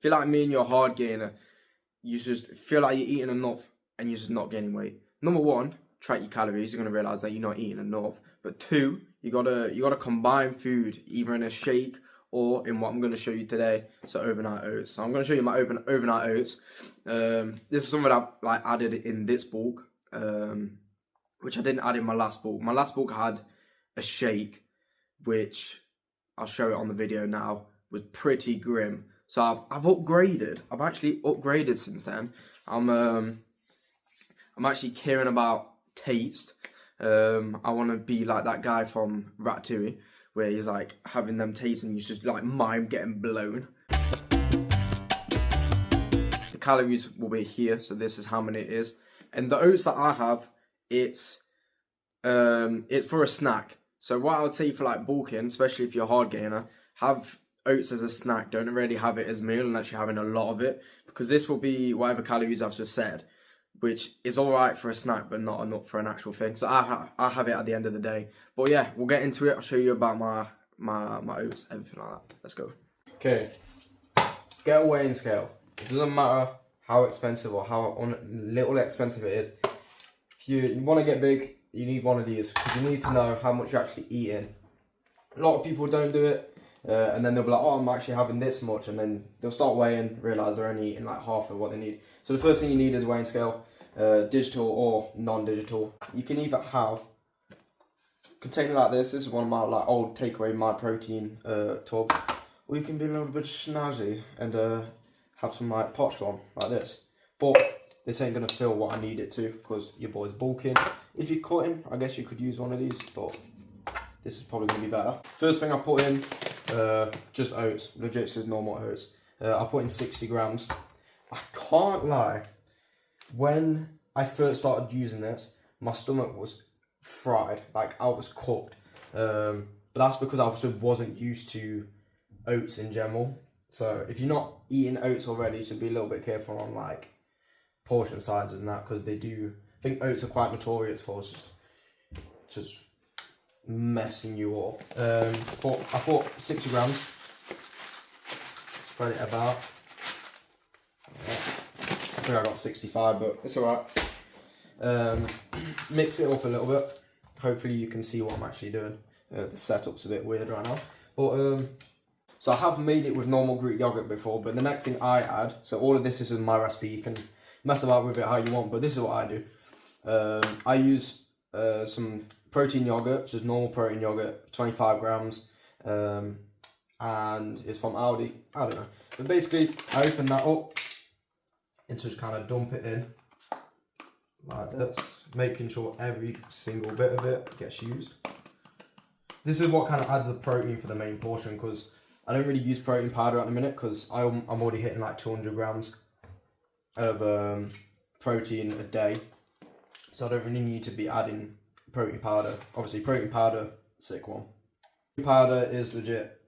feel like me and you're a hard gainer, you just feel like you're eating enough and you're just not gaining weight. Number one, track your calories. You're gonna realize that you're not eating enough. But two, you gotta combine food either in a shake or in what I'm gonna show you today. So overnight oats. So I'm gonna show you my overnight oats. This is something I've like added in this bulk, which I didn't add in my last bulk. My last bulk had a shake, which I'll show it on the video now, was pretty grim. So I've upgraded. I've actually upgraded since then. I'm actually caring about taste. I want to be like that guy from Ratatouille, where he's like having them taste and he's just like mime getting blown. The calories will be here, so this is how many it is. And the oats that I have, it's for a snack. So what I would say for like bulking, especially if you're a hard gainer, have oats as a snack. Don't really have it as a meal unless you're having a lot of it, because this will be whatever calories I've just said, which is alright for a snack but not enough for an actual thing. So I have it at the end of the day. But yeah, we'll get into it. I'll show you about my oats, everything like that. Let's go. Okay, get a weighing scale. It doesn't matter how expensive or how little expensive it is. If you want to get big, you need one of these, because you need to know how much you're actually eating. A lot of people don't do it, and then they'll be like, oh, I'm actually having this much, and then they'll start weighing, realise they're only eating like half of what they need. So the first thing you need is a weighing scale, digital or non-digital. You can either have a container like this. This is one of my like old takeaway My Protein tubs, or you can be a little bit snazzy and have some like pots on like this. But this ain't gonna fill what I need it to, because your boy's bulking. If you're cutting, I guess you could use one of these, but this is probably gonna be better. First thing I put in, just oats, legit says normal oats. I put in 60 grams. I can't lie, when I first started using this, my stomach was fried, like I was cooked. But that's because I wasn't used to oats in general. So if you're not eating oats already, you should be a little bit careful on like portion sizes and that, because they do, I think oats are quite notorious for just messing you up. But I put 60 grams, spread it about. Yeah. I think I got 65, but it's alright. Mix it up a little bit. Hopefully you can see what I'm actually doing. The setup's a bit weird right now, but so I have made it with normal Greek yogurt before, but the next thing I add, so all of this is in my recipe, you can mess about with it how you want, but this is what I do. I use some protein yogurt, just normal protein yogurt, 25 grams, and it's from Aldi, I don't know. But basically, I open that up and just kind of dump it in like this, making sure every single bit of it gets used. This is what kind of adds the protein for the main portion, because I don't really use protein powder at the minute, because I'm already hitting like 200 grams of protein a day, so I don't really need to be adding protein powder. Obviously protein powder, sick one. Protein powder is legit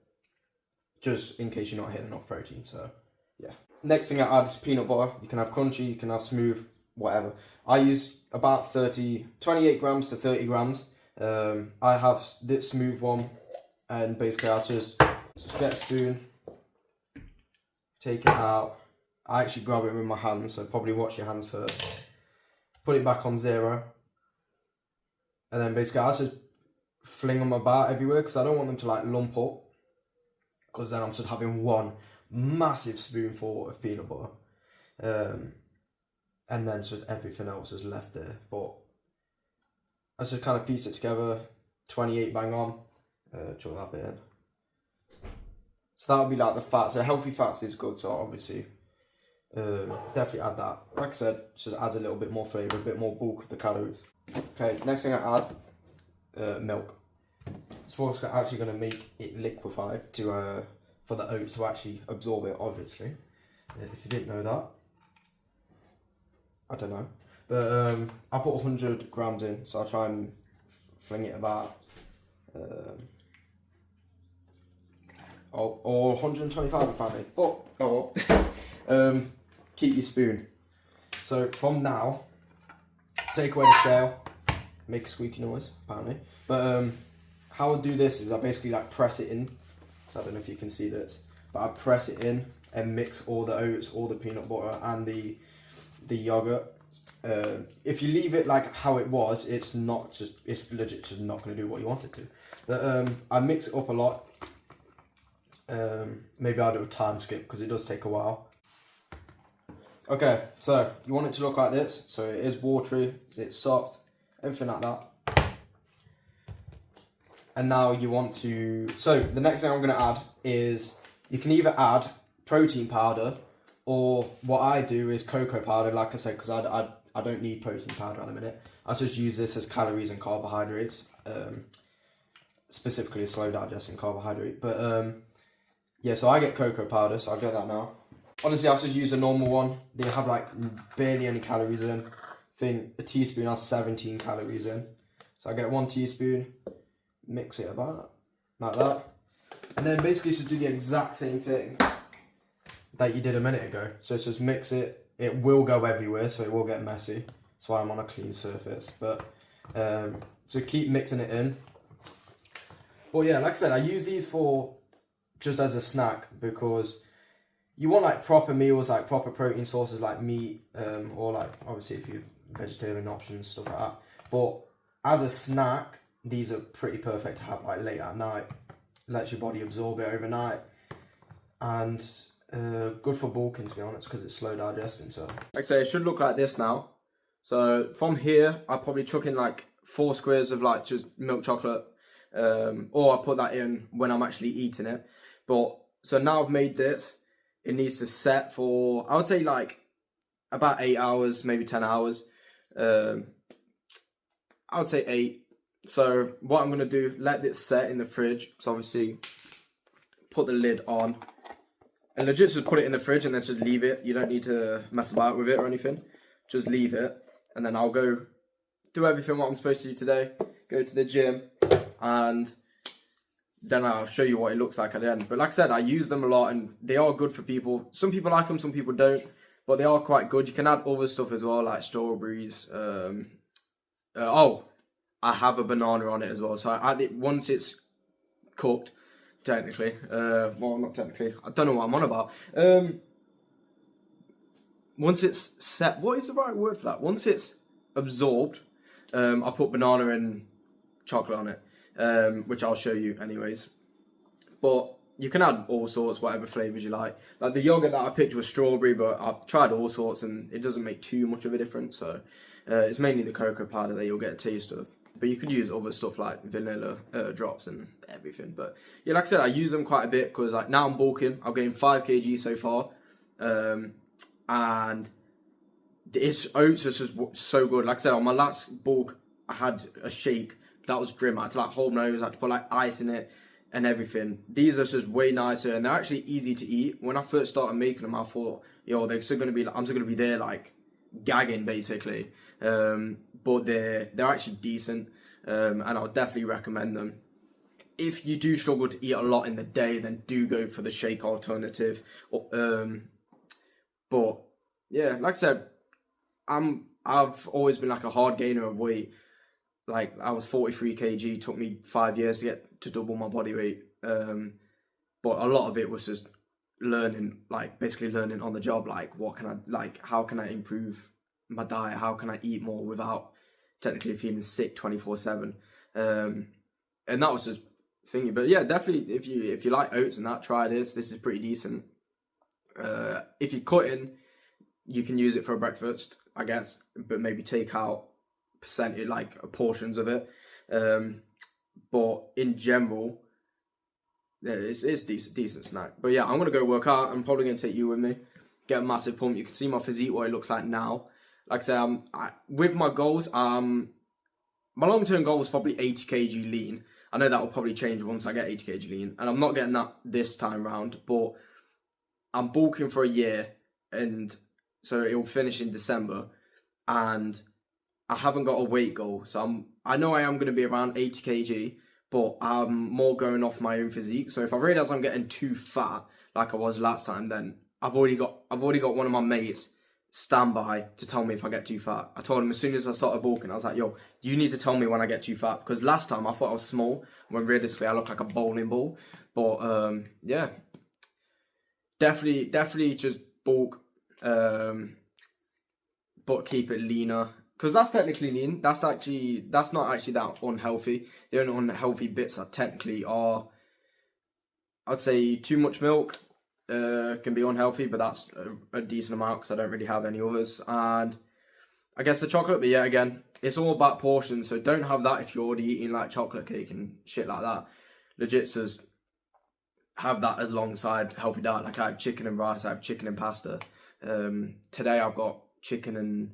just in case you're not hitting enough protein, so yeah. Next thing I add is peanut butter. You can have crunchy, you can have smooth, whatever. I use about 28 grams to 30 grams. I have this smooth one, and basically I'll just get a spoon, take it out. I actually grab it with my hands, so probably wash your hands first. Put it back on 0. And then basically I just fling them about everywhere, because I don't want them to like lump up, because then I'm just having one massive spoonful of peanut butter. And then just everything else is left there. But I just kind of piece it together, 28 bang on, chuck that bit in. So that would be like the fat. So healthy fats is good, so obviously definitely add that. Like I said, just adds a little bit more flavour, a bit more bulk of the calories. Okay, next thing I add, milk. It's what's actually going to make it liquefied to for the oats to actually absorb it, obviously. If you didn't know that, I don't know. But I put 100 grams in, so I'll try and fling it about. Or 125 apparently. But keep your spoon. So from now, take away the scale, make a squeaky noise apparently. But how I do this is I basically like press it in. So I don't know if you can see this, but I press it in and mix all the oats, all the peanut butter, and the yogurt. If you leave it like how it was, it's legit just not going to do what you want it to. But I mix it up a lot. Maybe I'll do a time skip because it does take a while. Okay, so you want it to look like this. So it is watery, it's soft, everything like that. And now you want to, so the next thing I'm going to add is, you can either add protein powder, or what I do is cocoa powder, like I said, because I don't need protein powder at a minute. I just use this as calories and carbohydrates, specifically a slow digesting carbohydrate. But yeah, so I get cocoa powder, so I'll get that now. Honestly, I just use a normal one. They have like barely any calories in. I think a teaspoon has 17 calories in. So I get 1 teaspoon, mix it about like that. And then basically just do the exact same thing that you did a minute ago. So it's just mix it. It will go everywhere, so it will get messy. That's why I'm on a clean surface. But so keep mixing it in. But yeah, like I said, I use these for just as a snack, because you want like proper meals, like proper protein sources like meat, or like obviously if you have vegetarian options, stuff like that. But as a snack, these are pretty perfect to have like late at night. Lets your body absorb it overnight, and good for bulking, to be honest, because it's slow digesting. So like I say, it should look like this now. So from here, I probably chuck in like 4 squares of like just milk chocolate, or I put that in when I'm actually eating it. But so now I've made this. It needs to set for, I would say like about 8 hours, maybe 10 hours. I would say 8. So what I'm going to do, let this set in the fridge. So obviously put the lid on and legit just put it in the fridge and then just leave it. You don't need to mess about with it or anything. Just leave it. And then I'll go do everything what I'm supposed to do today. Go to the gym, and then I'll show you what it looks like at the end. But like I said, I use them a lot and they are good for people. Some people like them, some people don't. But they are quite good. You can add other stuff as well, like strawberries. Oh, I have a banana on it as well. So I add it once it's cooked, technically. Well, not technically. I don't know what I'm on about. Once it's set, what is the right word for that? Once it's absorbed, I put banana and chocolate on it, which I'll show you anyways. But you can add all sorts, whatever flavours you like. Like the yogurt that I picked was strawberry, but I've tried all sorts and it doesn't make too much of a difference. So it's mainly the cocoa powder that you'll get a taste of. But you could use other stuff like vanilla drops and everything. But yeah, like I said, I use them quite a bit because like now I'm bulking. I've gained 5 kg so far. And it's oats are just so good. Like I said, on my last bulk, I had a shake. That was grim. I had to like hold my nose, I had to put like ice in it and everything. These are just way nicer and they're actually easy to eat. When I first started making them, I thought, yo, they're still gonna be like, I'm still gonna be there like gagging basically. But they're actually decent, and I'll definitely recommend them. If you do struggle to eat a lot in the day, then do go for the shake alternative. But yeah, like I said, I've always been like a hard gainer of weight. Like I was 43 kg, took me 5 years to get to double my body weight. But a lot of it was just learning, like basically learning on the job. Like what can I, like how can I improve my diet? How can I eat more without technically feeling sick 24/7? And that was just thinking. But yeah, definitely if you like oats and that, try this. This is pretty decent. If you're cutting, you can use it for a breakfast, I guess, but maybe take out percentage, like portions of it. But in general, yeah, it's decent snack. But yeah, I'm gonna go work out. I'm probably gonna take you with me. Get a massive pump. You can see my physique, what it looks like now. Like I say, with my goals, my long-term goal was probably 80 kg lean. I know that will probably change once I get 80 kg lean, and I'm not getting that this time round. But I'm bulking for a year, and so it will finish in December, and I haven't got a weight goal. So I know I am going to be around 80 kg, but I'm more going off my own physique. So if I realise I'm getting too fat, like I was last time, then I've already got one of my mates stand by to tell me if I get too fat. I told him as soon as I started bulking, I was like, yo, you need to tell me when I get too fat, because last time I thought I was small when realistically I look like a bowling ball. But yeah, definitely just bulk, but keep it leaner, because that's technically lean. That's not actually that unhealthy. The only unhealthy bits are technically I'd say too much milk can be unhealthy, but that's a decent amount because I don't really have any others. And I guess the chocolate, but yeah, again, it's all about portions, so don't have that if you're already eating like chocolate cake and shit like that. Legit says have that alongside healthy diet. Like I have chicken and rice, I have chicken and pasta. Today I've got chicken and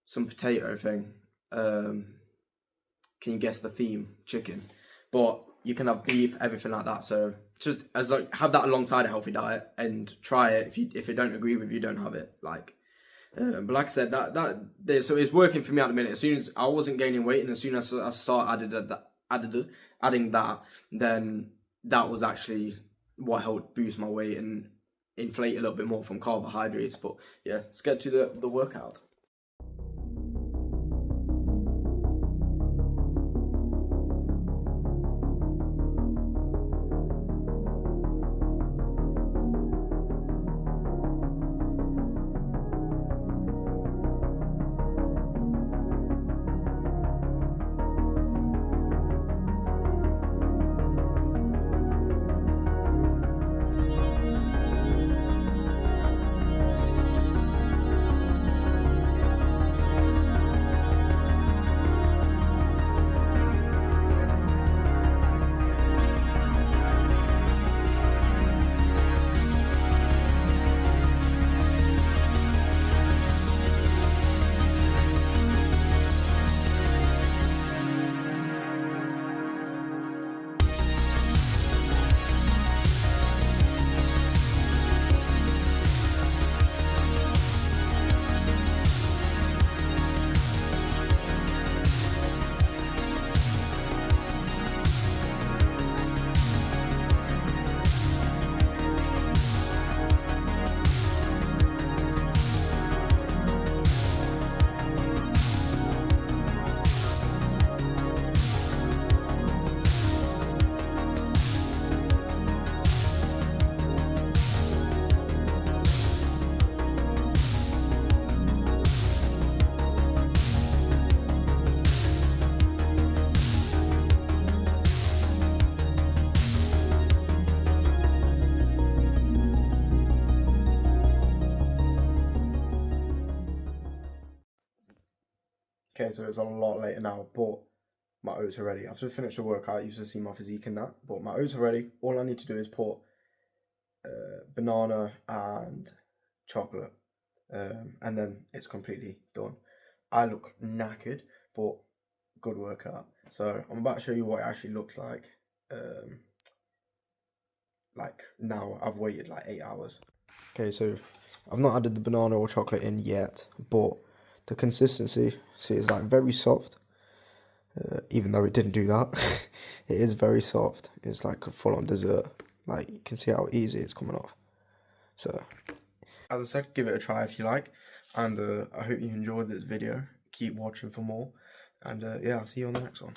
some potato thing. Can you guess the theme? Chicken. But you can have beef, everything like that. So just have that alongside a healthy diet and try it. If you don't agree with you, don't have it. Like, but like I said, so it's working for me at the minute. As soon as I wasn't gaining weight, and as soon as I started adding that, then that was actually what helped boost my weight and inflate a little bit more from carbohydrates. But yeah, let's get to the workout. Okay, so it's a lot later now, but my oats are ready. I've just finished the workout. You should see my physique in that, but my oats are ready. All I need to do is put banana and chocolate, and then it's completely done. I look knackered, but good workout. So I'm about to show you what it actually looks like. Like now, I've waited like 8 hours. Okay, so I've not added the banana or chocolate in yet, but the consistency, see, it's like very soft. Even though it didn't do that, it is very soft. It's like a full-on dessert. Like, you can see how easy it's coming off. So, as I said, give it a try if you like. And I hope you enjoyed this video. Keep watching for more. And yeah, I'll see you on the next one.